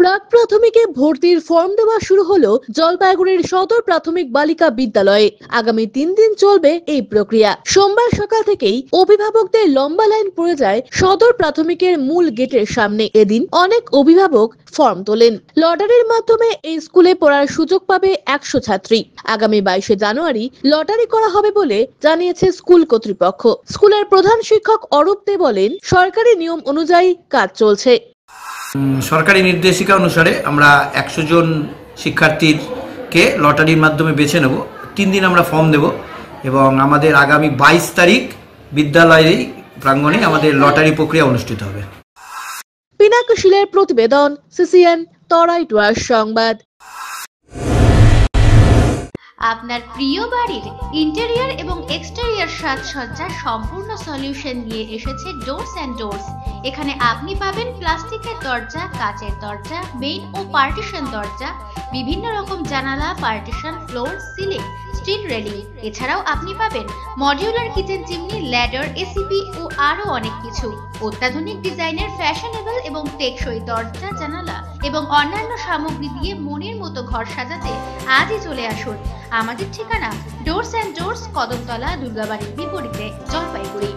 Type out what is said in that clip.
প্রাক প্রাথমিকে ভর্তির ফর্ম দেওয়া শুরু হলো জলপাইগুড়ির সদর প্রাথমিক বালিকা বিদ্যালয়ে। আগামী 3 দিন চলবে এই প্রক্রিয়া। সোমবার সকাল থেকেই অভিভাবকদের লম্বা লাইন পড়ে যায় সদর প্রাথমিকের মূল গেটের সামনে। এদিন অনেক অভিভাবক ফর্ম তোলেন। লটারির মাধ্যমে এই স্কুলে পড়ার সুযোগ পাবে 100 ছাত্রী। আগামী 22 জানুয়ারি লটারি করা হবে বলে জানিয়েছে স্কুল কর্তৃপক্ষ। স্কুলের প্রধান শিক্ষক অরূপ দে বলেন, সরকারি নিয়ম অনুযায়ী কাজ চলছে। সরকারি নির্দেশিকা অনুসারে আমরা 100 জন শিক্ষার্থীকে লটারির মাধ্যমে বেছে নেব। 3 দিন আমরা ফর্ম দেব এবং আমাদের আগামী 22 তারিখ বিদ্যালয়ের প্রাঙ্গণে আমাদের লটারি প্রক্রিয়া অনুষ্ঠিত হবে। পিনাকি শীলের প্রতিবেদন, সিসিএন তরাইটুয়ার সংবাদ। আপনার প্রিয় বাড়ির ইন্টেরিয়র এবং এক্সটেরিয়র সাজসজ্জার সম্পূর্ণ সলিউশন নিয়ে এসেছে ডোরস অ্যান্ড ডোরস। এখানে আপনি পাবেন প্লাস্টিকের দরজা, কাচের দরজা, মেইন ও পার্টিশন দরজা, বিভিন্ন রকম জানালা, partition, floor, ceiling, steel railing. এছাড়াও আপনি পাবেন modular kitchen chimney, ladder, ACP ও আরো অনেক কিছু। অত্যাধুনিক ডিজাইনের ফ্যাশনেবল এবং টেকসই দরজা, জানালা এবং অন্যান্য সামগ্রী দিয়ে মনের মতো ঘর সাজাতে আজই চলে আসুন। আমাদের ঠিকানা ডোরস অ্যান্ড ডোরস, কদমতলা, দুর্গাবাড়ির বিপরীতে, জলপাইগুড়ি।